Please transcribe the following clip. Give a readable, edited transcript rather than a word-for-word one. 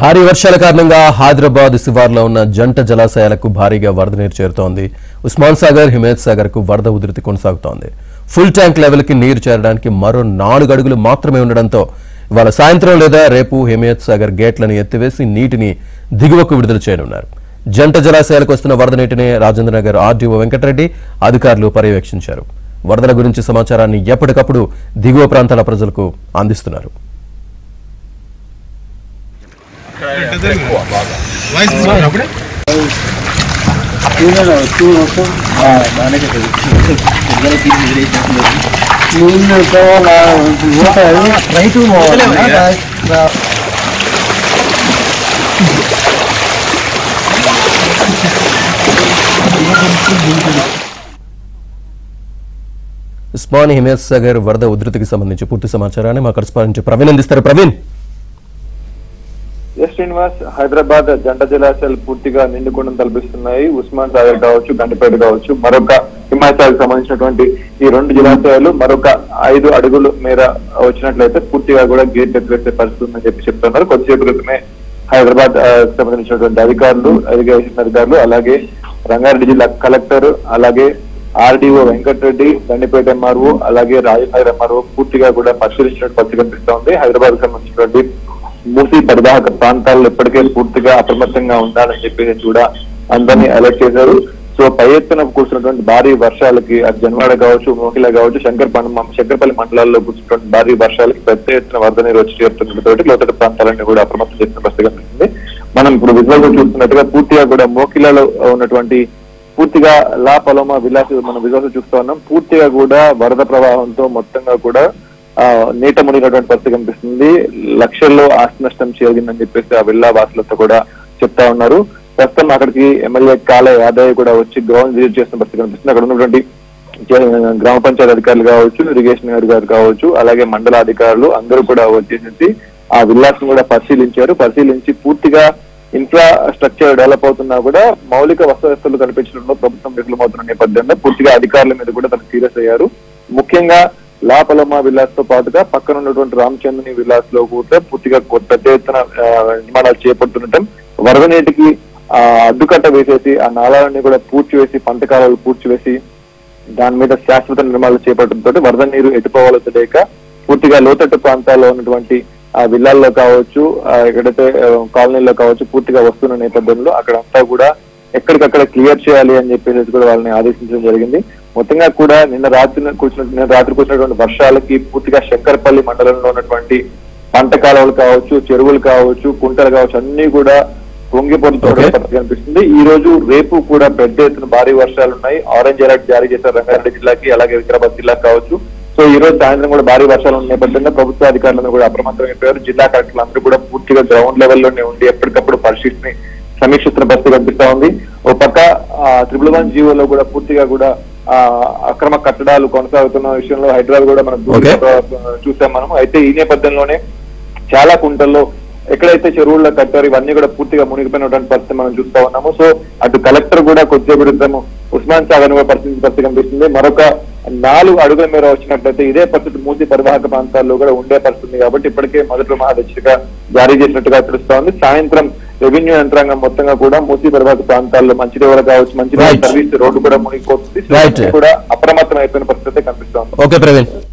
భారీ వర్షాల కారణంగా హైదరాబాద్ శివార్లో ఉన్న జంట జలాశయాలకు భారీగా వరద నీరు చేరుతోంది. ఉస్మాన్ సాగర్, హిమాయత్ సాగర్ కు వరద ఉధృతి కొనసాగుతోంది. ఫుల్ ట్యాంక్ లెవెల్ కి నీరు చేరడానికి మరో 4 అడుగులు మాత్రమే ఉండడంతో ఇవాళ సాయంత్రం లేదా రేపు హిమాయత్ సాగర్ గేట్లను ఎత్తివేసి నీటిని దిగువకు విడుదల చేయనున్నారు. జంట జలాశయాలకు వస్తున్న వరద నీటిని రాజేంద్రనగర్ ఆర్డీఓ వెంకటరెడ్డి అధికారులు పర్యవేక్షించారు. వరదల గురించి సమాచారాన్ని ఎప్పటికప్పుడు దిగువ ప్రాంతాల ప్రజలకు అందిస్తున్నారు. ఉస్మాన్ హిమాయత్ సాగర్ వరద ఉధృతికి సంబంధించి పూర్తి సమాచారాన్ని మా కరెస్పాండెంట్ ప్రవీణ్ అందిస్తారు. ప్రవీణ్. శ్రీనివాస్, హైదరాబాద్ జంట జలాశయాలు పూర్తిగా నిండుకుండం తలపిస్తున్నాయి. ఉస్మాన్ సాగర్ కావచ్చు, గండిపేట కావచ్చు, మరొక హిమాయత్ సాగర్ సంబంధించినటువంటి ఈ 2 జలాశయాలు మరొక 5 అడుగుల మేర వచ్చినట్లయితే పూర్తిగా కూడా గేట్ ఎత్తివేసే పరిస్థితి ఉందని చెప్తున్నారు. కొద్దిసేపు క్రితమే హైదరాబాద్ సంబంధించినటువంటి అధికారులు, ఇరిగేషన్ అధికారులు, అలాగే రంగారెడ్డి జిల్లా కలెక్టర్, అలాగే ఆర్డీఓ వెంకటరెడ్డి, గండిపేట ఎంఆర్ఓ, అలాగే రాజనగర్ ఎంఆర్ఓ పూర్తిగా కూడా పరిశీలించినట్టు పరిస్థితి కనిపిస్తా ఉంది. హైదరాబాద్ సంబంధించినటువంటి మూసీ పరివాహక ప్రాంతాల్లో ఇప్పటికే పూర్తిగా అప్రమత్తంగా ఉండాలని చెప్పేసి కూడా అందరినీ అలర్ట్ చేశారు. సో పై ఎత్తున కూర్చున్నటువంటి భారీ వర్షాలకి జన్వాడ కావచ్చు, మోహిలా కావచ్చు, శంకర్పల్లి మండలాల్లో కూర్చున్నటువంటి భారీ వర్షాలకి పెద్ద ఎత్తున వరద నీరు వచ్చి చేరుతున్నటువంటి లోతట్టు ప్రాంతాలన్నీ కూడా అప్రమత్తం చేసిన పరిస్థితి కనిపిస్తుంది. మనం ఇప్పుడు విజువల్ గా చూస్తున్నట్టుగా పూర్తిగా కూడా మోకిలాలో ఉన్నటువంటి పూర్తిగా లా పలోమా విలాస్ మనం విజువల్స్ చూస్తా ఉన్నాం. పూర్తిగా కూడా వరద ప్రవాహంతో మొత్తంగా కూడా నీట మునిగినటువంటి పరిస్థితి కనిపిస్తుంది. లక్షల్లో ఆస్తి నష్టం జరిగిందని చెప్పేసి ఆ విల్లా వాసులతో కూడా చెప్తా ఉన్నారు. ప్రస్తుతం అక్కడికి ఎమ్మెల్యే కాలే యాదయ్య కూడా వచ్చి గ్రౌండ్ విజిట్ చేసిన పరిస్థితి కనిపిస్తుంది. అక్కడ ఉన్నటువంటి గ్రామ పంచాయతీ అధికారులు కావచ్చు, ఇరిగేషన్ అధికారులు కావచ్చు, అలాగే మండల అధికారులు అందరూ కూడా వచ్చేసి ఆ విల్లాస్ కూడా పరిశీలించి పూర్తిగా ఇన్ఫ్రాస్ట్రక్చర్ డెవలప్ అవుతున్నా కూడా మౌలిక వసతులు కల్పించడంలో ప్రభుత్వం విఫలమవుతున్న నేపథ్యంలో పూర్తిగా అధికారుల మీద కూడా తనకు సీరియస్ అయ్యారు. ముఖ్యంగా లా పలోమా విల్లాస్ తో పాటుగా పక్కన ఉన్నటువంటి రామచంద్రుని విల్లాస్ లో కూడా పూర్తిగా పెద్ద ఎత్తున నిర్మాణాలు చేపడుతుండటం, వరద నీటికి అడ్డుకట్ట వేసేసి ఆ నాళాలన్నీ కూడా పూడ్చివేసి, పంట కాలాలు పూడ్చివేసి దాని మీద శాశ్వత నిర్మాణాలు చేపట్టడంతో వరద నీరు ఎటుపోవాలో తెలియక పూర్తిగా లోతట్టు ప్రాంతాల్లో ఉన్నటువంటి ఆ విల్లాల్లో కావచ్చు, ఎక్కడైతే కాలనీల్లో కావచ్చు పూర్తిగా వస్తున్న నేపథ్యంలో అక్కడంతా కూడా ఎక్కడికక్కడ క్లియర్ చేయాలి అని చెప్పేసి కూడా వాళ్ళని ఆదేశించడం జరిగింది. మొత్తంగా కూడా నిన్న రాత్రి కూర్చున్నటువంటి వర్షాలకి పూర్తిగా శంకర్పల్లి మండలంలో ఉన్నటువంటి పంట కాలువలు కావచ్చు, చెరువులు కావచ్చు, కుంటలు కావచ్చు అన్ని కూడా పొంగిపోతున్న పరిస్థితి కనిపిస్తుంది. ఈ రోజు రేపు కూడా పెద్ద ఎత్తున భారీ వర్షాలు ఉన్నాయి. ఆరెంజ్ అలర్ట్ జారీ చేశారు రంగారెడ్డి జిల్లాకి, అలాగే వికారాబాద్ జిల్లాకి కావచ్చు. సో ఈ రోజు సాయంత్రం కూడా భారీ వర్షాలు ఉన్న నేపథ్యంలో ప్రభుత్వ అధికారులందరూ కూడా అప్రమత్తమైపోయారు. జిల్లా కలెక్టర్లు అందరూ కూడా పూర్తిగా గ్రౌండ్ లెవెల్లోనే ఉండి ఎప్పటికప్పుడు పరిస్థితిని సమీక్షిస్తున్న పరిస్థితి కనిపిస్తా ఉంది. ఓ పక్క 111 జీవోలో కూడా పూర్తిగా కూడా అక్రమ కట్టడాలు కొనసాగుతున్న విషయంలో హైదరాబాద్ కూడా మనం చూసాం మనము. అయితే ఈ నేపథ్యంలోనే చాలా కుంటల్లో ఎక్కడైతే చెరువుల్లో కట్టారు ఇవన్నీ కూడా పూర్తిగా మునిగిపోయినటువంటి పరిస్థితి మనం చూస్తా ఉన్నాము. సో అటు కలెక్టర్ కూడా కొద్దిసేపు క్రితం ఉస్మాన్ సాగర్ పరిస్థితి కనిపిస్తుంది. మరొక 4 అడుగుల మేర వచ్చినట్లయితే ఇదే పరిస్థితి మూసీ పరివాహక ప్రాంతాల్లో కూడా ఉండే పరిస్థితి కాబట్టి ఇప్పటికే మొదటి మహాహెచ్చరిక జారీ చేసినట్టుగా తెలుస్తా ఉంది. సాయంత్రం రెవెన్యూ యంత్రాంగం మొత్తంగా కూడా మూసీ పరివాహక ప్రాంతాల్లో మంచిర్యాల కావచ్చు, మంచిర్యాల సర్వీస్ రోడ్డు కూడా మునిగిపోతుంది. కూడా అప్రమత్తం అయిపోయిన పరిస్థితి కనిపిస్తా ఉంది.